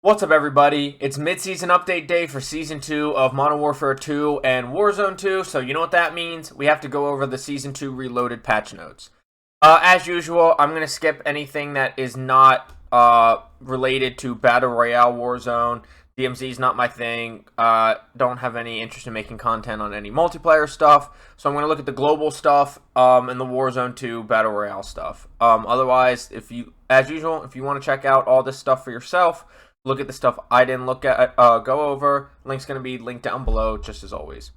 What's up, everybody? It's mid-season update day for Season 2 of Modern Warfare 2 and Warzone 2, so you know what that means? We have to go over the Season 2 Reloaded patch notes. As usual, I'm going to skip anything that is not related to Battle Royale Warzone. DMZ is not my thing. Don't have any interest in making content on any multiplayer stuff, so I'm going to look at the global stuff and the Warzone 2 Battle Royale stuff. Otherwise, as usual, if you want to check out all this stuff for yourself, look at the stuff I didn't go over. Link's going to be linked down below, just as always.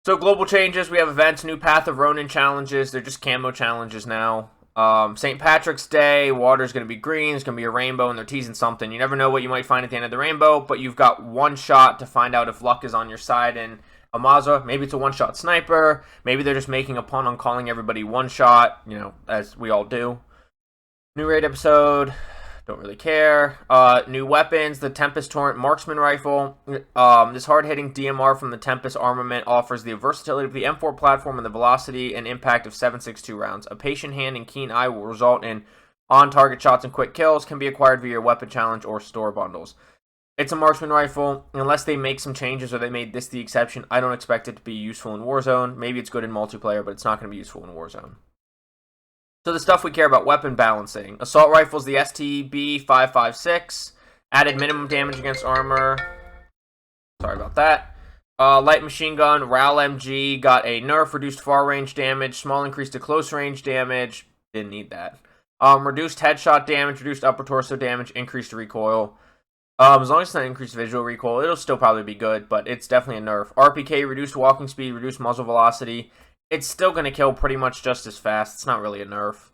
So, global changes. We have events, new Path of Ronin challenges. They're just camo challenges now. St. Patrick's Day, water's going to be green. It's going to be a rainbow, and they're teasing something. You never know what you might find at the end of the rainbow, but you've got one shot to find out if luck is on your side in a Mazrah. Maybe it's a one-shot sniper. Maybe they're just making a pun on calling everybody one-shot, as we all do. New raid episode. Don't really care. New weapons, the Tempest Torrent Marksman Rifle. This hard-hitting DMR from the Tempest armament offers the versatility of the M4 platform and the velocity and impact of 7.62 rounds. A patient hand and keen eye will result in on-target shots and quick kills. Can be acquired via weapon challenge or store bundles. It's a Marksman Rifle. Unless they make some changes or they made this the exception, I don't expect it to be useful in Warzone. Maybe it's good in multiplayer, but it's not going to be useful in Warzone. So the stuff we care about, weapon balancing. Assault rifles, the STB-556. Added minimum damage against armor. Sorry about that. Light machine gun, LMG got a nerf, reduced far range damage, small increase to close range damage. Didn't need that. Reduced headshot damage, reduced upper torso damage, increased recoil. As long as it's not increased visual recoil, it'll still probably be good, but it's definitely a nerf. RPK, reduced walking speed, reduced muzzle velocity. It's still going to kill pretty much just as fast. It's not really a nerf.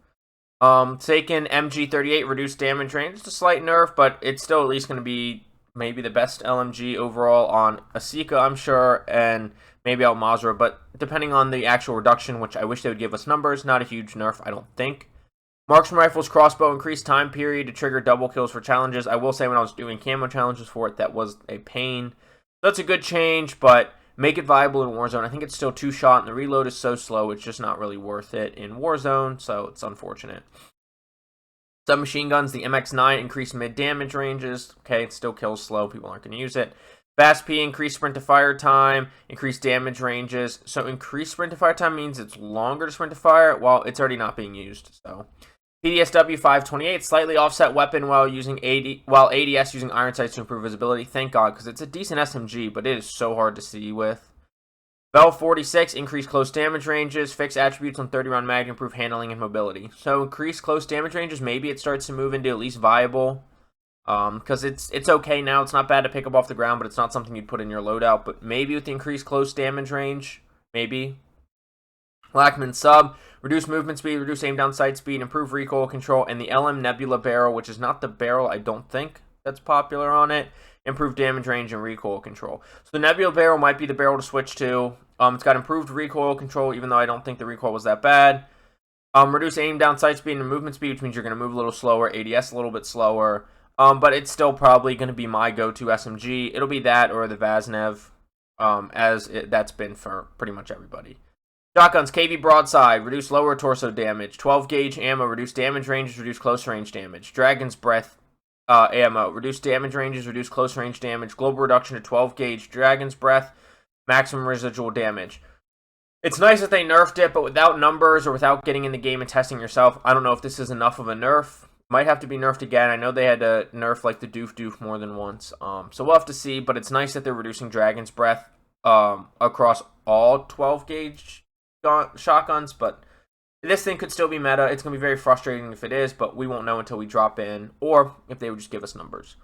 Taken MG38, reduced damage range. It's a slight nerf, but it's still at least going to be maybe the best LMG overall on Asika, I'm sure, and maybe out Mazrah. But depending on the actual reduction, which I wish they would give us numbers, not a huge nerf, I don't think. Marksman Rifles crossbow, increased time period to trigger double kills for challenges. I will say when I was doing camo challenges for it, that was a pain. That's a good change, but make it viable in Warzone. I think it's still 2-shot, and the reload is so slow, it's just not really worth it in Warzone, so it's unfortunate. Submachine guns, the MX9 increased mid-damage ranges. Okay, it still kills slow. People aren't going to use it. Fast P, increased sprint to fire time, increased damage ranges. So increased sprint to fire time means it's longer to sprint to fire. Well, it's already not being used, so. PDSW 528, slightly offset weapon while ADS using iron sights to improve visibility. Thank God, because it's a decent SMG, but it is so hard to see with. Bell 46, increased close damage ranges, fix attributes on 30-round mag to improve handling and mobility. So increased close damage ranges, maybe it starts to move into at least viable. Because it's okay now, it's not bad to pick up off the ground, but it's not something you'd put in your loadout. But maybe with the increased close damage range, maybe. Lackman sub, reduce movement speed, reduce aim down sight speed, improve recoil control, and the LM Nebula barrel, which is not the barrel I don't think that's popular on it, improve damage range and recoil control. So the Nebula barrel might be the barrel to switch to. It's got improved recoil control, even though I don't think the recoil was that bad. Reduce aim down sight speed and movement speed, which means you're going to move a little slower, ADS a little bit slower, but it's still probably going to be my go-to SMG. It'll be that or the Vaznev, that's been for pretty much everybody. Shotguns, KV Broadside, reduce lower torso damage. 12 gauge ammo, reduce damage ranges, reduce close range damage. Dragon's Breath ammo, reduce damage ranges, reduce close range damage. Global reduction to 12 gauge Dragon's Breath, maximum residual damage. It's nice that they nerfed it, but without numbers or without getting in the game and testing yourself, I don't know if this is enough of a nerf. Might have to be nerfed again. I know they had to nerf like the Doof more than once. So we'll have to see, but it's nice that they're reducing Dragon's Breath across all 12 gauge shotguns, but this thing could still be meta. It's going to be very frustrating if it is, but we won't know until we drop in, or if they would just give us numbers.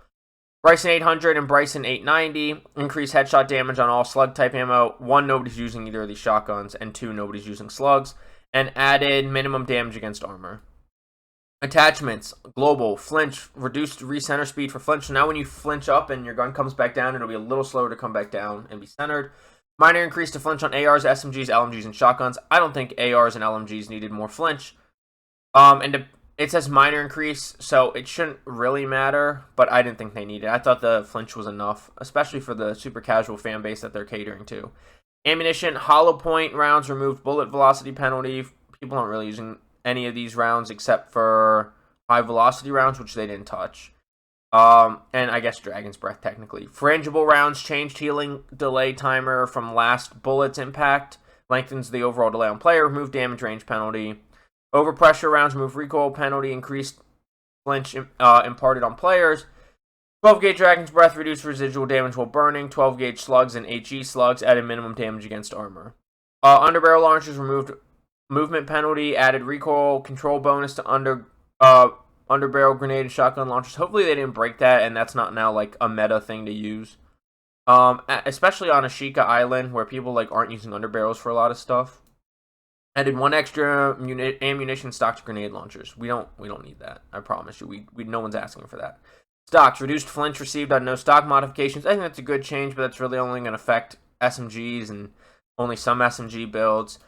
Bryson 800 and Bryson 890, increase headshot damage on all slug type ammo. 1, nobody's using either of these shotguns, and 2, nobody's using slugs, and added minimum damage against armor. Attachments, global, flinch, reduced recenter speed for flinch. So now when you flinch up and your gun comes back down, it'll be a little slower to come back down and be centered. Minor increase to flinch on ARs, SMGs, LMGs, and shotguns. I don't think ARs and LMGs needed more flinch. It says minor increase, so it shouldn't really matter, but I didn't think they needed it. I thought the flinch was enough, especially for the super casual fan base that they're catering to. Ammunition, hollow point rounds removed bullet velocity penalty. People aren't really using any of these rounds except for high velocity rounds, which they didn't touch. And I guess Dragon's Breath, technically. Frangible rounds changed healing delay timer from last bullet's impact. Lengthens the overall delay on player. Remove damage range penalty. Overpressure rounds remove recoil penalty. Increased flinch imparted on players. 12 gauge Dragon's Breath reduced residual damage while burning. 12 gauge slugs and HE slugs added minimum damage against armor. Underbarrel launchers removed movement penalty. Added recoil control bonus to underbarrel grenade and shotgun launchers. Hopefully they didn't break that, and that's not now like a meta thing to use. Especially on Ashika Island, where people like aren't using underbarrels for a lot of stuff. Added 1 extra ammunition stock to grenade launchers. We don't need that. I promise you. We no one's asking for that. Stocks reduced flinch received on no stock modifications. I think that's a good change, but that's really only going to affect SMGs and only some SMG builds.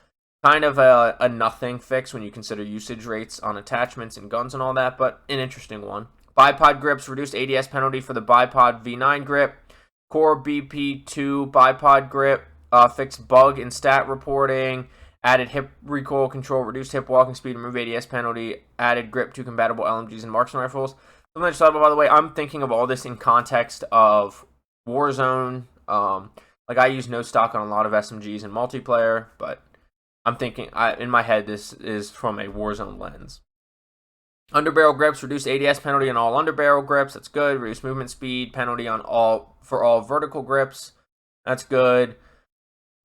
Kind of a nothing fix when you consider usage rates on attachments and guns and all that, but an interesting one. Bipod grips reduced ADS penalty for the bipod V9 grip. Core BP2 bipod grip fixed bug in stat reporting. Added hip recoil control, reduced hip walking speed, remove ADS penalty. Added grip to compatible LMGs and marksman rifles. Something I just thought about, by the way, I'm thinking of all this in context of Warzone. Like I use no stock on a lot of SMGs in multiplayer, but I'm thinking, in my head, this is from a Warzone lens. Underbarrel grips, reduced ADS penalty on all underbarrel grips. That's good. Reduced movement speed penalty for all vertical grips. That's good.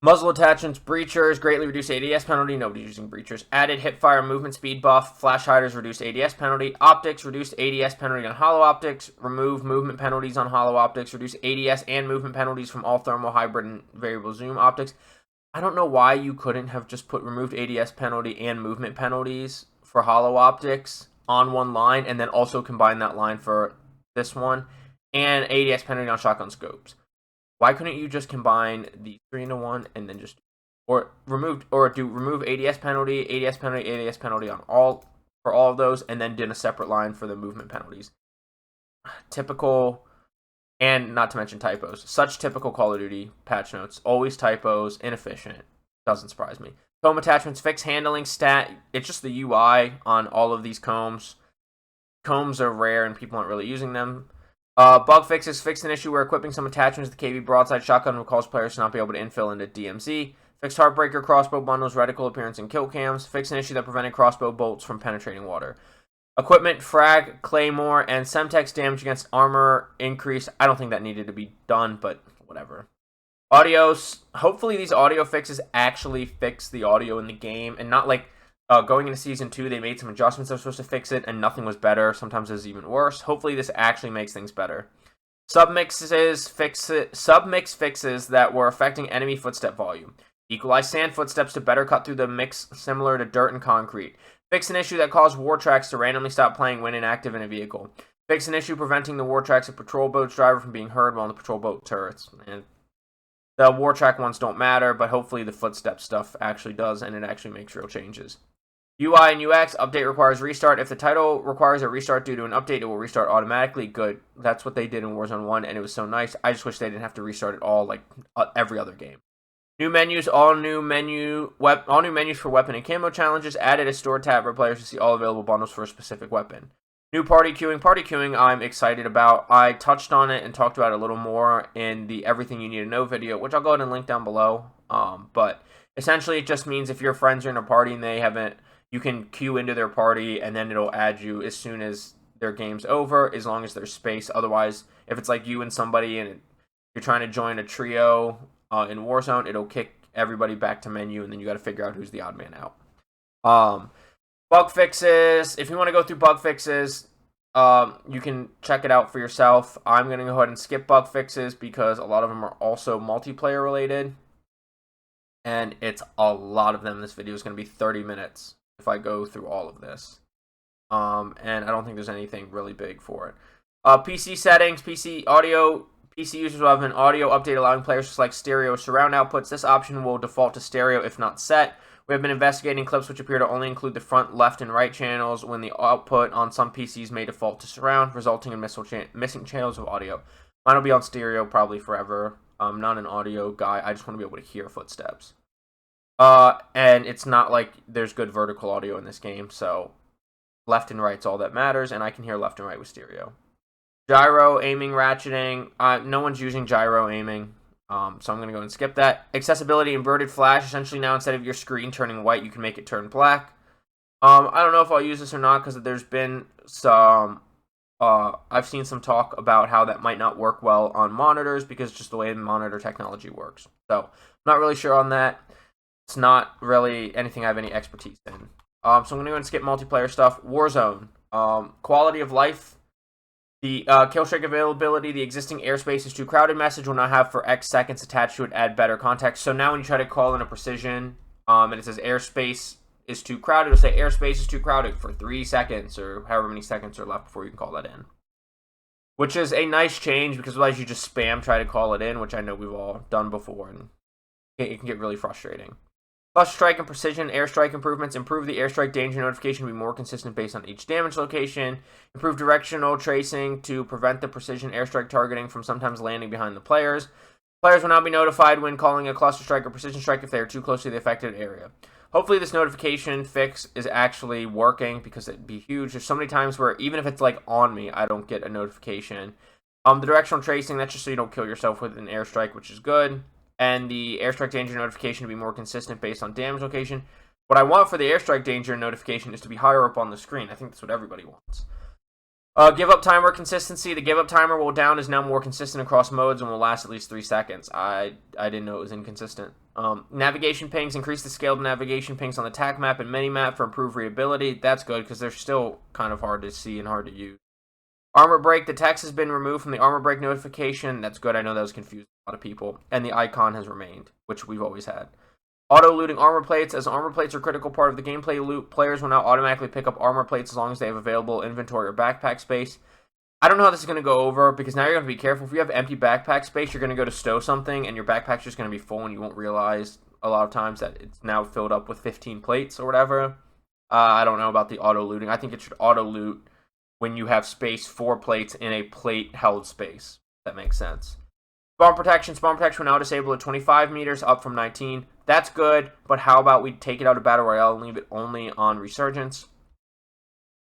Muzzle attachments, breachers, greatly reduced ADS penalty. Nobody's using breachers. Added hipfire movement speed buff. Flash hiders, reduced ADS penalty. Optics, reduced ADS penalty on hollow optics. Remove movement penalties on hollow optics. Reduce ADS and movement penalties from all thermal, hybrid, and variable zoom optics. I don't know why you couldn't have just put removed ADS penalty and movement penalties for hollow optics on one line, and then also combine that line for this one, and ADS penalty on shotgun scopes. Why couldn't you just combine these 3 into 1 and then just remove ADS penalty, ADS penalty, ADS penalty on all of those, and then did a separate line for the movement penalties? Typical, and not to mention typos. Such typical Call of Duty patch notes. Always typos, inefficient. Doesn't surprise me. Comb attachments, fix handling stat. It's just the UI on all of these combs. Combs are rare and people aren't really using them. Bug fixes, fixed an issue where equipping some attachments to the KB Broadside shotgun will cause players to not be able to infill into DMZ. Fixed Heartbreaker crossbow bundles, reticle appearance, and kill cams. Fixed an issue that prevented crossbow bolts from penetrating water. Equipment, frag, claymore, and Semtex damage against armor increase. I don't think that needed to be done, but whatever. Audios. Hopefully these audio fixes actually fix the audio in the game, and not like going into Season 2, they made some adjustments that were supposed to fix it, and nothing was better. Sometimes it was even worse. Hopefully this actually makes things better. Submix fixes that were affecting enemy footstep volume. Equalize sand footsteps to better cut through the mix similar to dirt and concrete. Fix an issue that caused war tracks to randomly stop playing when inactive in a vehicle. Fix an issue preventing the war tracks of patrol boat's driver from being heard while in the patrol boat turrets. And the war track ones don't matter, but hopefully the footstep stuff actually does, and it actually makes real changes. UI and UX, update requires restart. If the title requires a restart due to an update, it will restart automatically. Good. That's what they did in Warzone 1, and it was so nice. I just wish they didn't have to restart it all like every other game. New menus, all new menus for weapon and camo challenges. Added a store tab for players to see all available bundles for a specific weapon. New party queuing. Party queuing I'm excited about. I touched on it and talked about it a little more in the Everything You Need to Know video, which I'll go ahead and link down below. But essentially it just means if your friends are in a party and they haven't, you can queue into their party, and then it'll add you as soon as their game's over, as long as there's space. Otherwise, if it's like you and somebody and you're trying to join a trio in Warzone, it'll kick everybody back to menu, and then you got to figure out who's the odd man out. Bug fixes. If you want to go through bug fixes, you can check it out for yourself. I'm going to go ahead and skip bug fixes because a lot of them are also multiplayer related, and it's a lot of them. This video is going to be 30 minutes. If I go through all of this. And I don't think there's anything really big for it. PC settings, PC users will have an audio update allowing players to select stereo surround outputs. This option will default to stereo if not set. We have been investigating clips which appear to only include the front, left, and right channels when the output on some PCs may default to surround, resulting in missing channels of audio. Mine will be on stereo probably forever. I'm not an audio guy. I just want to be able to hear footsteps. And it's not like there's good vertical audio in this game, so left and right's all that matters, and I can hear left and right with stereo. Gyro aiming, ratcheting. No one's using gyro aiming. So I'm going to go and skip that. Accessibility, inverted flash. Essentially now instead of your screen turning white, you can make it turn black. I don't know if I'll use this or not because there's been some... I've seen some talk about how that might not work well on monitors because just the way the monitor technology works. So I'm not really sure on that. It's not really anything I have any expertise in. So I'm going to go and skip multiplayer stuff. Warzone. Quality of life. The kill streak availability, the existing airspace is too crowded message will now have for X seconds attached to it, add better context. So now when you try to call in a precision, and it says airspace is too crowded, it'll say airspace is too crowded for 3 seconds or however many seconds are left before you can call that in. Which is a nice change because otherwise you just spam try to call it in, which I know we've all done before, and it can get really frustrating. Cluster strike and precision airstrike improvements. Improve the airstrike danger notification to be more consistent based on each damage location. Improve directional tracing to prevent the precision airstrike targeting from sometimes landing behind the players. Players will not be notified when calling a cluster strike or precision strike if they are too close to the affected area. Hopefully this notification fix is actually working because it'd be huge. There's so many times where even if it's like on me, I don't get a notification. The directional tracing, that's just so you don't kill yourself with an airstrike, which is good. And the airstrike danger notification to be more consistent based on damage location. What I want for the airstrike danger notification is to be higher up on the screen. I think that's what everybody wants. Give up timer consistency. The give up timer while down is now more consistent across modes and will last at least 3 seconds. I didn't know it was inconsistent. Navigation pings. Increase the scale of navigation pings on the TAC map and mini-map for improved readability. That's good because they're still kind of hard to see and hard to use. Armor break. The text has been removed from the armor break notification. That's good. I know that was confusing a lot of people. And the icon has remained, which we've always had. Auto-looting armor plates. As armor plates are a critical part of the gameplay loop, players will now automatically pick up armor plates as long as they have available inventory or backpack space. I don't know how this is going to go over, because now you're going to be careful. If you have empty backpack space, you're going to go to stow something, and your backpack's just going to be full, and you won't realize a lot of times that it's now filled up with 15 plates or whatever. I don't know about the auto-looting. I think it should auto-loot when you have space for plates in a plate-held space. If that makes sense. Spawn protection. Spawn protection will now disable at 25 meters, up from 19. That's good, but how about we take it out of Battle Royale and leave it only on Resurgence?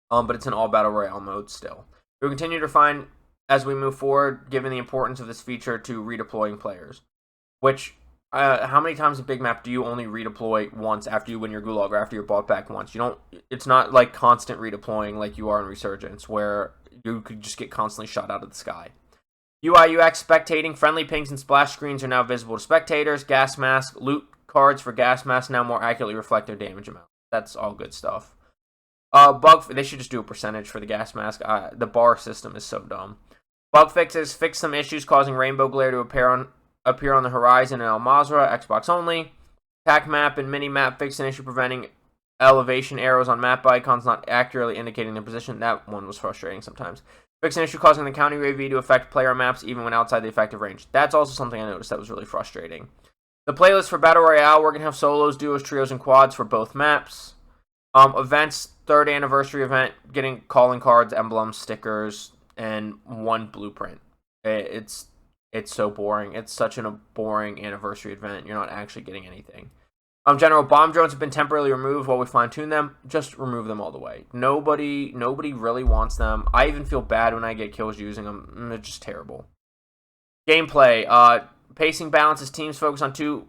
But it's in all Battle Royale modes still. We'll continue to refine as we move forward, given the importance of this feature to redeploying players. Which, how many times in Big Map do you only redeploy once after you win your Gulag or after you're bought back once? You don't. It's not like constant redeploying like you are in Resurgence, where you could just get constantly shot out of the sky. UI UX spectating. Friendly pings and splash screens are now visible to spectators. Gas mask. Loot cards for gas masks now more accurately reflect their damage amount. That's all good stuff. They should just do a percentage for the gas mask. The bar system is so dumb. Bug fixes. Fix some issues causing rainbow glare to appear on the horizon in Mazrah, Xbox only. TAC map and mini map fix an issue preventing elevation arrows on map icons not accurately indicating their position. That one was frustrating sometimes. Fix an issue causing the counter UAV to affect player maps even when outside the effective range. That's also something I noticed that was really frustrating. The playlist for Battle Royale, we're going to have solos, duos, trios, and quads for both maps. Events, 3rd anniversary event, getting calling cards, emblems, stickers, and 1 blueprint. It's so boring. It's such a boring anniversary event. You're not actually getting anything. General bomb drones have been temporarily removed while we fine-tune them. Just remove them all the way. Nobody really wants them. I even feel bad when I get kills using them. They're just terrible. Gameplay. Pacing balance as teams focus on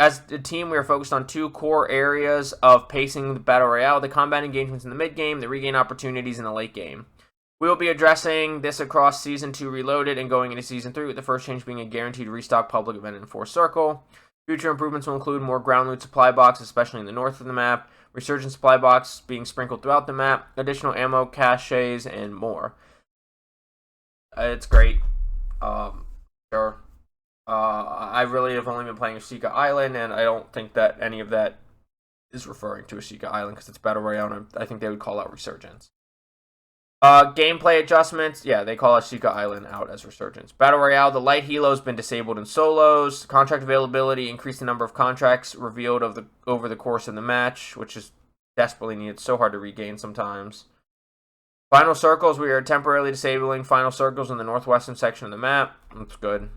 as a team, we are focused on 2 core areas of pacing the Battle Royale. The combat engagements in the mid-game, the regain opportunities in the late game. We will be addressing this across Season 2 Reloaded and going into Season 3, with the first change being a guaranteed restock public event in 4th Circle. Future improvements will include more ground loot supply boxes, especially in the north of the map, resurgent supply box being sprinkled throughout the map, additional ammo caches, and more. It's great. Sure. I really have only been playing Ashika Island, and I don't think that any of that is referring to Ashika Island because it's Battle Royale, and I think they would call out Resurgence. Gameplay adjustments. Yeah, they call Ashika Island out as Resurgence. Battle Royale, the light helo has been disabled in solos. Contract availability, increase the number of contracts revealed over the course of the match, which is desperately needed. So hard to regain sometimes. Final circles, we are temporarily disabling final circles in the northwestern section of the map. That's good,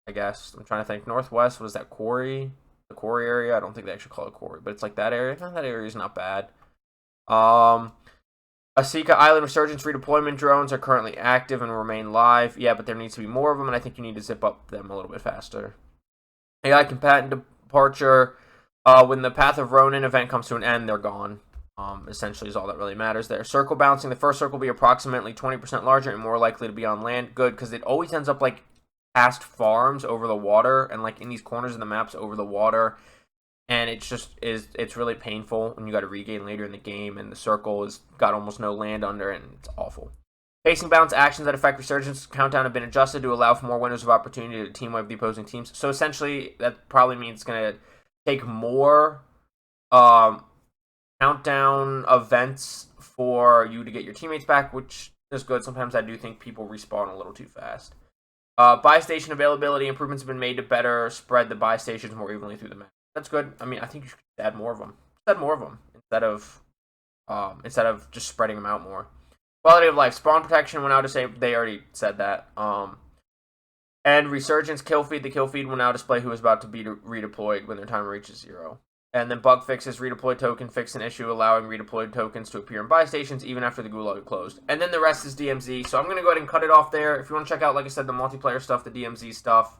I guess. I'm trying to think. Northwest, was that quarry? The quarry area? I don't think they actually call it quarry, but it's like that area. That area is not bad. Asika Island Resurgence redeployment drones are currently active and will remain live. Yeah, but there needs to be more of them, and I think you need to zip up them a little bit faster. AI combatant departure. When the Path of Ronin event comes to an end, they're gone. Essentially is all that really matters there. Circle bouncing. The first circle will be approximately 20% larger and more likely to be on land. Good, because it always ends up like past farms over the water and like in these corners of the maps over the water. And it's really painful when you got to regain later in the game, and the circle has got almost no land under it, and it's awful. Facing bounce actions that affect resurgence countdown have been adjusted to allow for more windows of opportunity to team wipe the opposing teams. So essentially, that probably means it's going to take more countdown events for you to get your teammates back, which is good. Sometimes I do think people respawn a little too fast. Buy station availability improvements have been made to better spread the buy stations more evenly through the map. That's good. I mean, I think you should add more of them. Add more of them instead of just spreading them out more. Quality of life, spawn protection will now display. They already said that. And resurgence kill feed. The kill feed will now display who is about to be redeployed when their timer reaches 0. And then bug fixes, redeploy token fix an issue, allowing redeployed tokens to appear in buy stations even after the gulag is closed. And then the rest is DMZ. So I'm going to go ahead and cut it off there. If you want to check out, like I said, the multiplayer stuff, the DMZ stuff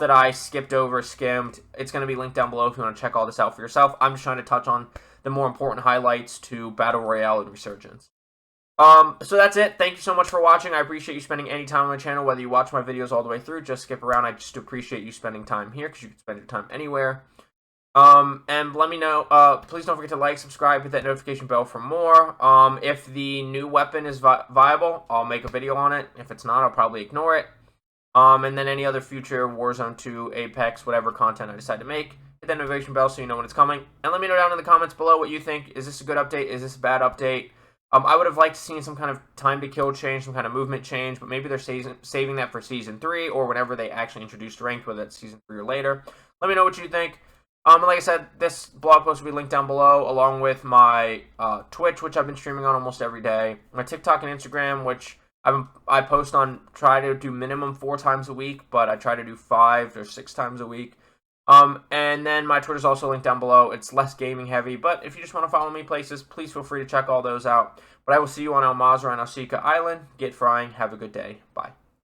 that I skipped over, skimmed, it's going to be linked down below if you want to check all this out for yourself. I'm just trying to touch on the more important highlights to Battle Royale and Resurgence. So that's it. Thank you so much for watching. I appreciate you spending any time on my channel, whether you watch my videos all the way through, just skip around. I just appreciate you spending time here because you can spend your time anywhere. And let me know, please don't forget to like, subscribe, hit that notification bell for more. If the new weapon is viable, I'll make a video on it. If it's not, I'll probably ignore it. And then any other future Warzone 2, Apex, whatever content I decide to make, hit that notification bell so you know when it's coming. And let me know down in the comments below what you think. Is this a good update? Is this a bad update? I would have liked to see some kind of time to kill change, some kind of movement change, but maybe they're saving that for Season 3 or whenever they actually introduce ranked, whether it's Season 3 or later. Let me know what you think. And like I said, this blog post will be linked down below, along with my Twitch, which I've been streaming on almost every day, my TikTok and Instagram, which I post on, try to do minimum 4 times a week, but I try to do 5 or 6 times a week. And then my Twitter's also linked down below. It's less gaming heavy, but if you just want to follow me places, please feel free to check all those out. But I will see you on Mazrah and Asika Island. Get frying. Have a good day. Bye.